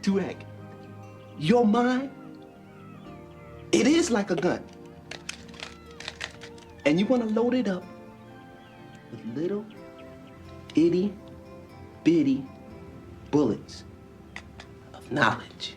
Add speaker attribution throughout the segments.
Speaker 1: zodiac. Your mind, it is like a gun. And you want to load it up with little itty bitty bullets of knowledge.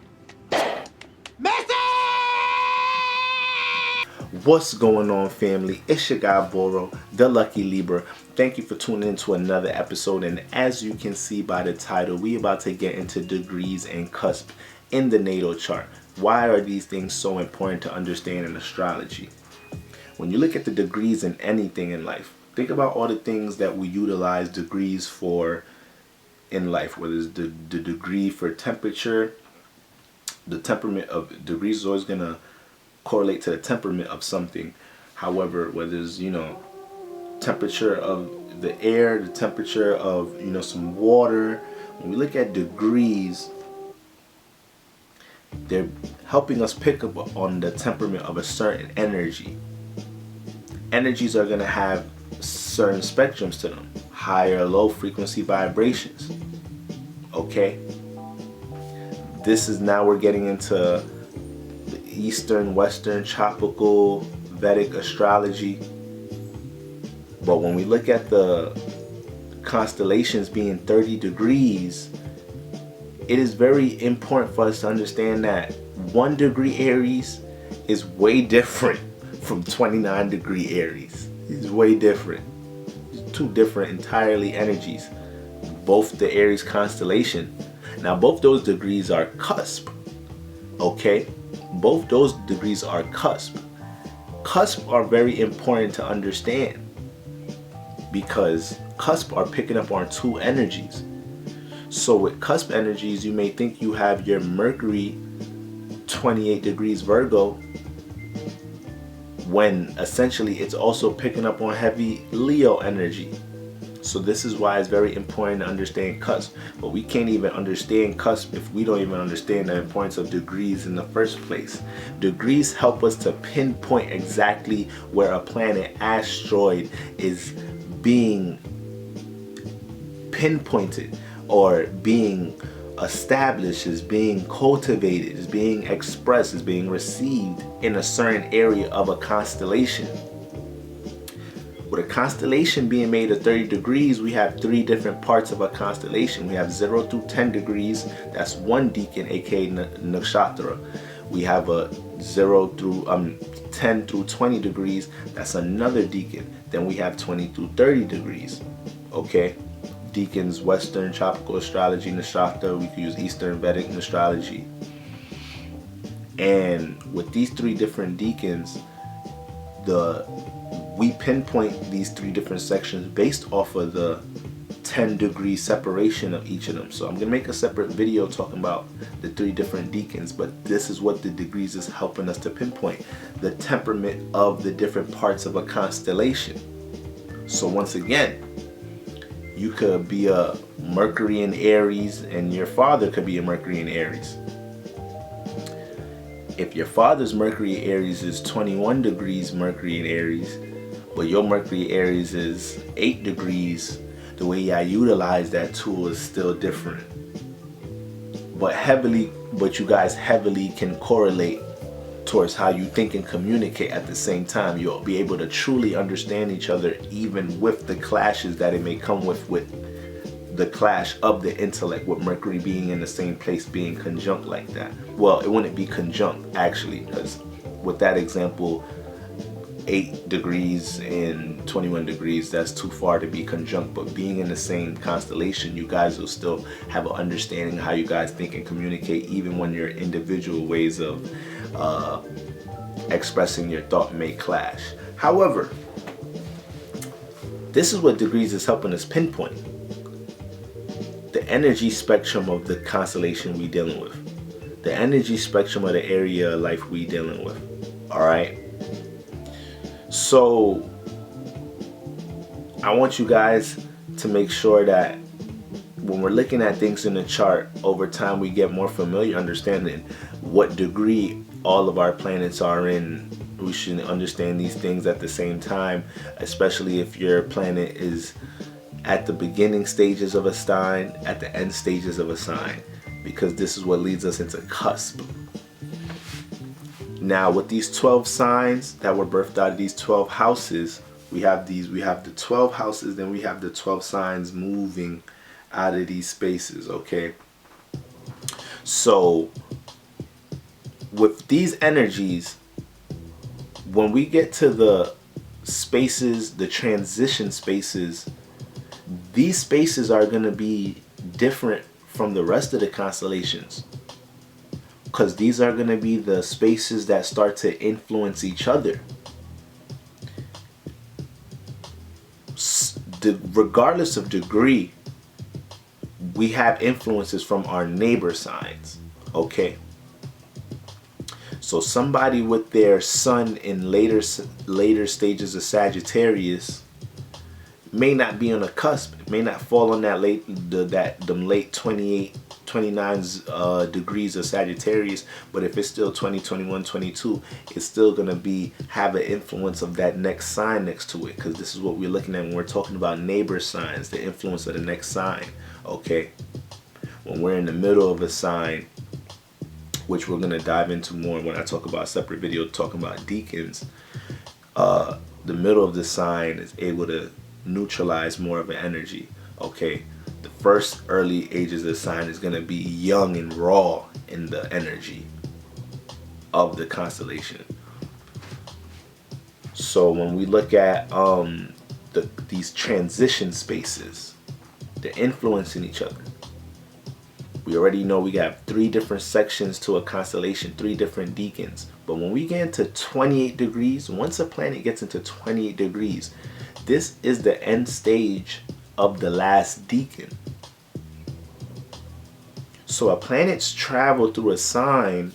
Speaker 2: What's going on, family? It's your guy Boro, the Lucky Libra. Thank you for tuning in to another episode, and as you can see by the title, we about to get into degrees and cusp in the natal chart. Why are these things so important to understand in astrology? When you look at the degrees in anything in life, think about all the things that we utilize degrees for in life, whether it's the degree for temperature. The temperament of degrees is always going to correlate to the temperament of something. However, whether it's, temperature of the air, the temperature of, some water, when we look at degrees, they're helping us pick up on the temperament of a certain energy. Energies are going to have certain spectrums to them, high or low frequency vibrations. Okay? This is now we're getting into the Eastern, Western, tropical, Vedic astrology. But when we look at the constellations being 30 degrees, it is very important for us to understand that 1 degree Aries is way different from 29 degree Aries. It's way different. It's two different entirely energies. Both the Aries constellation. Now both those degrees are cusp. Okay? Both those degrees are cusp. Cusp are very important to understand because cusp are picking up on two energies. So with cusp energies, you may think you have your Mercury 28 degrees Virgo, when essentially it's also picking up on heavy Leo energy. So this is why it's very important to understand cusp. But we can't even understand cusp if we don't even understand the importance of degrees in the first place. Degrees help us to pinpoint exactly where a planet asteroid is being pinpointed or being established, is being cultivated, is being expressed, is being received in a certain area of a constellation. With a constellation being made of 30 degrees, we have 3 different parts of a constellation. We have 0 through 10 degrees, that's 1 decan, aka nakshatra. We have a 0 through 10 through 20 degrees, that's another decan. Then we have 20 through 30 degrees. Okay? Decans, Western, tropical astrology, nakshatra. We could use Eastern Vedic astrology. And with these 3 different decans, we pinpoint these 3 different sections based off of the 10 degree separation of each of them. So I'm going to make a separate video talking about the 3 different decans, but this is what the degrees is helping us to pinpoint, the temperament of the different parts of a constellation. So once again, you could be a Mercury in Aries and your father could be a Mercury in Aries. If your father's Mercury Aries is 21 degrees Mercury in Aries, but your Mercury Aries is 8 degrees, the way I utilize that tool is still different. But you guys heavily can correlate towards how you think and communicate at the same time. You'll be able to truly understand each other even with the clashes that it may come with the clash of the intellect, with Mercury being in the same place, being conjunct like that. Well, it wouldn't be conjunct actually, because with that example, 8 degrees and 21 degrees, that's too far to be conjunct. But being in the same constellation, you guys will still have an understanding of how you guys think and communicate, even when your individual ways of expressing your thought may clash. However, this is what degrees is helping us pinpoint: the energy spectrum of the constellation we dealing with, the energy spectrum of the area of life we dealing with. All right. So I want you guys to make sure that when we're looking at things in the chart, over time we get more familiar understanding what degree all of our planets are in. We should understand these things at the same time, especially if your planet is at the beginning stages of a sign, at the end stages of a sign. because this is what leads us into cusp. Now with these 12 signs that were birthed out of these 12 houses, we have the 12 houses, then we have the 12 signs moving out of these spaces, okay? So with these energies, when we get to the spaces, the transition spaces, these spaces are going to be different from the rest of the constellations, because these are going to be the spaces that start to influence each other. Regardless of degree, we have influences from our neighbor signs, okay? So somebody with their sun in later stages of Sagittarius may not be on a cusp. It may not fall on that late 28, 29 degrees of Sagittarius, but if it's still 20, 21, 22, it's still gonna have an influence of that next sign next to it, because this is what we're looking at when we're talking about neighbor signs, the influence of the next sign, okay? When we're in the middle of a sign, which we're gonna dive into more when I talk about a separate video talking about deacons, the middle of the sign is able to neutralize more of an energy, okay? The first early ages of the sign is going to be young and raw in the energy of the constellation. So when we look at these transition spaces, they're influencing each other. We already know we got 3 different sections to a constellation, 3 different deacons. But when we get into 28 degrees, once a planet gets into 28 degrees, this is the end stage of the last deacon. So a planet's travel through a sign,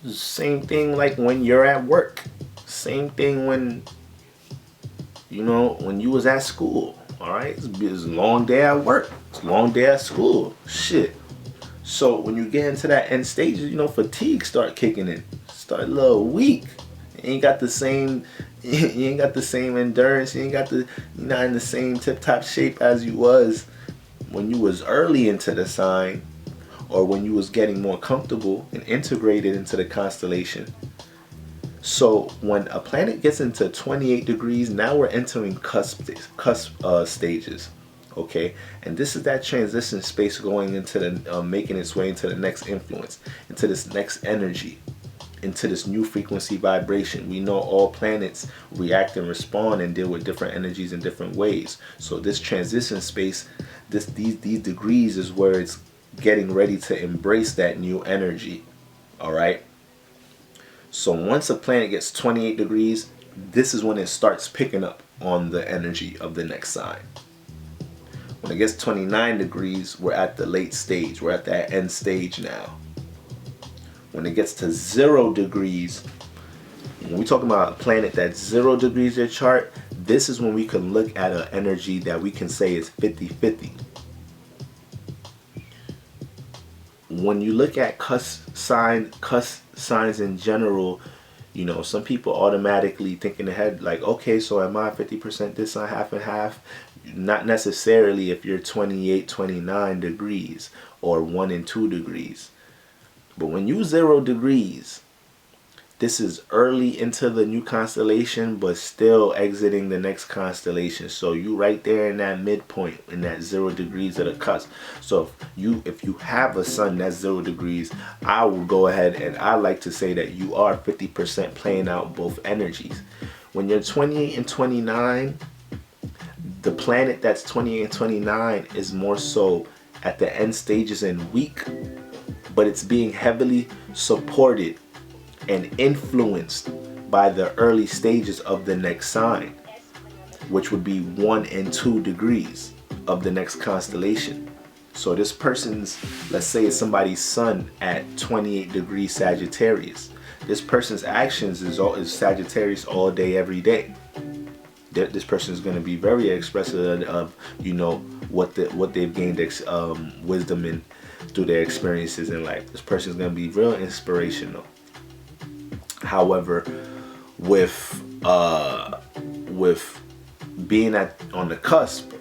Speaker 2: same thing like when you're at work, same thing when you was at school. All right, it's a long day at work, it's a long day at school, shit. So when you get into that end stage, fatigue start kicking in, start a little weak. You ain't got the same endurance. You're not in the same tip-top shape as you was when you was early into the sign, or when you was getting more comfortable and integrated into the constellation. So when a planet gets into 28 degrees, now we're entering cusp stages, okay? And this is that transition space going into the making its way into the next influence, into this next energy, into this new frequency vibration. We know all planets react and respond and deal with different energies in different ways. So this transition space, these degrees is where it's getting ready to embrace that new energy. All right. So once a planet gets 28 degrees, this is when it starts picking up on the energy of the next sign. When it gets 29 degrees, we're at the late stage. We're at that end stage now. When it gets to 0 degrees, when we talk about a planet that's 0 degrees their chart, this is when we can look at an energy that we can say is 50-50. When you look at cusp signs in general, some people automatically think in their head like, okay, so am I 50% this sign, half and half? Not necessarily if you're 28, 29 degrees or 1 and 2 degrees. But when you 0 degrees, this is early into the new constellation, but still exiting the next constellation. So you right there in that midpoint, in that 0 degrees of the cusp. So if you have a sun that's 0 degrees, I will go ahead and I like to say that you are 50% playing out both energies. When you're 28 and 29, the planet that's 28 and 29 is more so at the end stages and weak, but it's being heavily supported and influenced by the early stages of the next sign, which would be 1 and 2 degrees of the next constellation. So this person's, let's say it's somebody's sun at 28 degrees Sagittarius. This person's actions is Sagittarius all day, every day. This person is going to be very expressive of, what they've gained wisdom in through their experiences in life. This person is going to be real inspirational. However, with being on the cusp,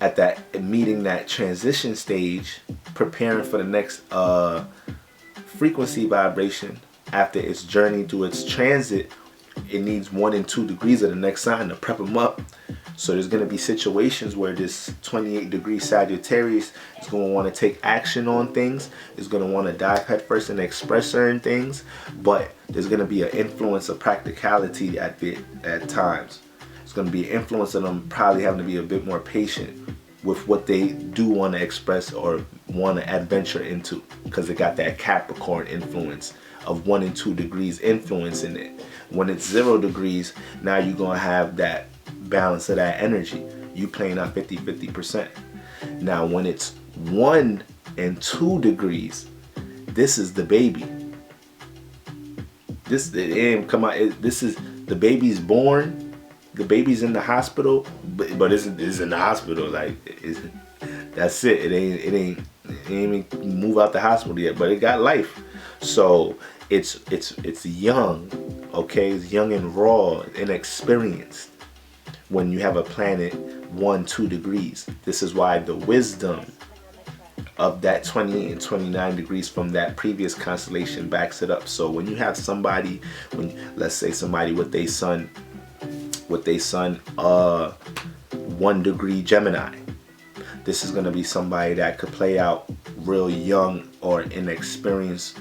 Speaker 2: at that meeting that transition stage, preparing for the next frequency vibration after its journey through its transit, it needs 1 and 2 degrees of the next sign to prep them up. So there's going to be situations where this 28 degree Sagittarius is going to want to take action on things. Is going to want to dive head first and express certain things. But there's going to be an influence of practicality at times. It's going to be an influence of them probably having to be a bit more patient with what they do want to express or want to adventure into, because it got that Capricorn influence of 1 and 2 degrees influence in it. When it's 0 degrees, now you're going to have that balance of that energy. You playing out 50-50%. Now when it's 1 and 2 degrees, this is the baby. This it ain't come out. This is the baby's born. The baby's in the hospital, but it's in the hospital. Like that's it. It ain't even move out the hospital yet, but it got life. So it's young, okay? It's young and raw, inexperienced. When you have a planet 1-2 degrees, this is why the wisdom of that 28 and 29 degrees from that previous constellation backs it up. So when you have somebody, let's say somebody with their sun 1 degree Gemini, this is going to be somebody that could play out real young or inexperienced,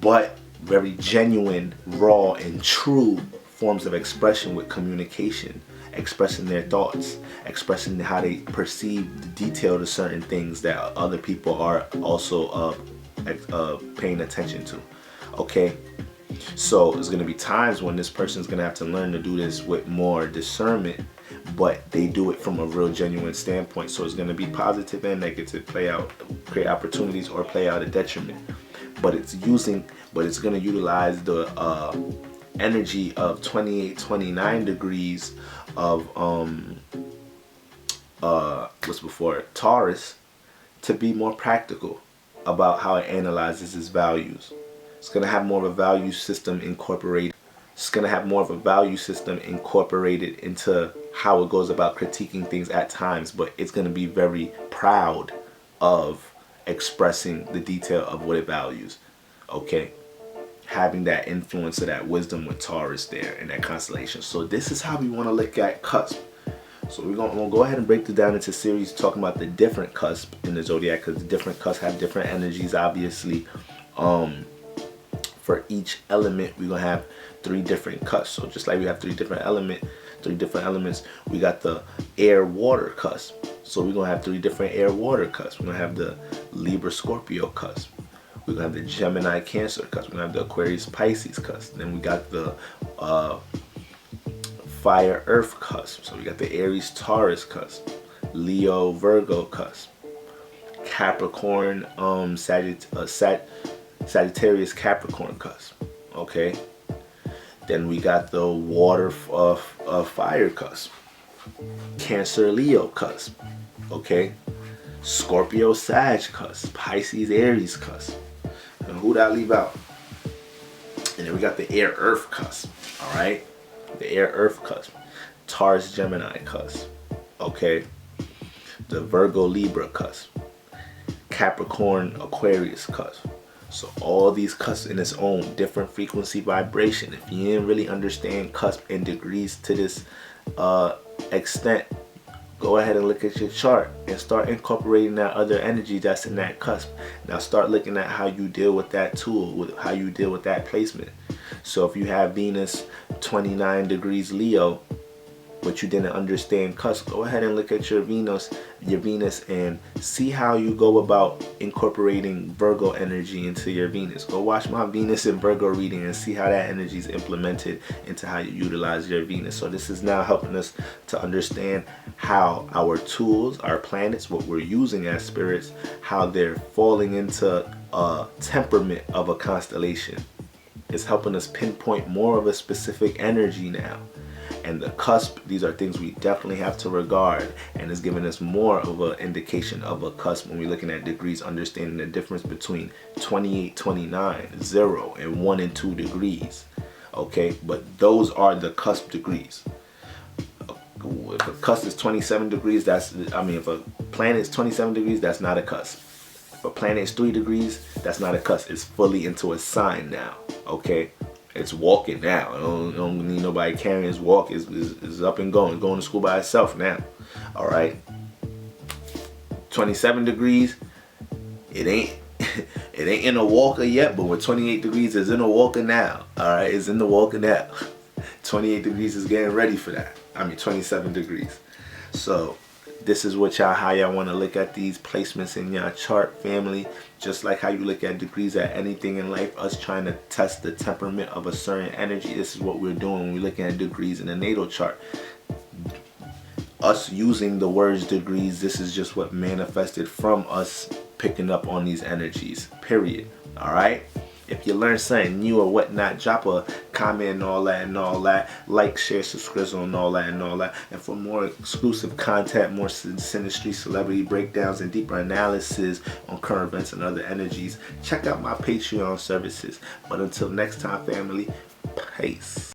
Speaker 2: but very genuine, raw, and true forms of expression with communication, expressing their thoughts, expressing how they perceive the detail to certain things that other people are also paying attention to. Okay, so there's going to be times when this person's going to have to learn to do this with more discernment, but they do it from a real genuine standpoint. So it's going to be positive and negative, play out, create opportunities, or play out a detriment. But it's going to utilize the energy of 28-29 degrees of what's before Taurus to be more practical about how it analyzes its values. It's going to have more of a value system incorporated. It's going to have more of a value system incorporated into how it goes about critiquing things at times, but it's going to be very proud of expressing the detail of what it values. Okay, having that influence of that wisdom with Taurus there in that constellation. So this is how we want to look at Cusp. So we're going to go ahead and break this down into series talking about the different cusp in the zodiac, because the different cusps have different energies, obviously. For each element, we're going to have 3 different cusps. So just like we have 3 different elements, we got the air water cusp. So we're going to have 3 different air water cusps. We're going to have the Libra Scorpio cusp. We're going to have the Gemini Cancer cusp. We're going to have the Aquarius Pisces cusp. Then we got the Fire Earth cusp. So we got the Aries Taurus cusp, Leo Virgo cusp, Capricorn Sagittarius Capricorn cusp. Okay, then we got the water fire cusp, Cancer Leo cusp. Okay, Scorpio Sag cusp, Pisces Aries cusp. And who did I leave out? And then we got the air earth cusp. All right, the air earth cusp, Taurus Gemini cusp. Okay, the Virgo Libra cusp, Capricorn Aquarius cusp. So all these cusps in its own different frequency vibration. If you didn't really understand cusp and degrees to this extent, go ahead and look at your chart and start incorporating that other energy that's in that cusp. Now start looking at how you deal with that tool, how you deal with that placement. So if you have Venus 29 degrees Leo, but you didn't understand cusp, go ahead and look at your Venus and see how you go about incorporating Virgo energy into your Venus. Go watch my Venus and Virgo reading and see how that energy is implemented into how you utilize your Venus. So this is now helping us to understand how our tools, our planets, what we're using as spirits, how they're falling into a temperament of a constellation. It's helping us pinpoint more of a specific energy now. And the cusp, these are things we definitely have to regard, and it's giving us more of an indication of a cusp when we're looking at degrees, understanding the difference between 28, 29, 0, and 1 and 2 degrees. Okay, but those are the cusp degrees. If a cusp is 27 degrees, if a planet is 27 degrees, that's not a cusp. If a planet's 3 degrees, that's not a cusp. It's fully into a sign now. Okay? It's walking now. Don't need nobody carrying his walk. It's up and going. It's going to school by itself now. Alright? 27 degrees, it ain't in a walker yet, but with 28 degrees, it's in a walker now. Alright? It's in the walker now. 28 degrees is getting ready for that. I mean 27 degrees. So this is what how y'all want to look at these placements in your chart, family. Just like how you look at degrees at anything in life, us trying to test the temperament of a certain energy, this is what we're doing when we're looking at degrees in a natal chart. Us using the words degrees, this is just what manifested from us picking up on these energies, period. Alright? If you learn something new or whatnot, drop a comment and all that. Like, share, subscribe and all that. And for more exclusive content, more synastry, celebrity breakdowns, and deeper analysis on current events and other energies, check out my Patreon services. But until next time, family, peace.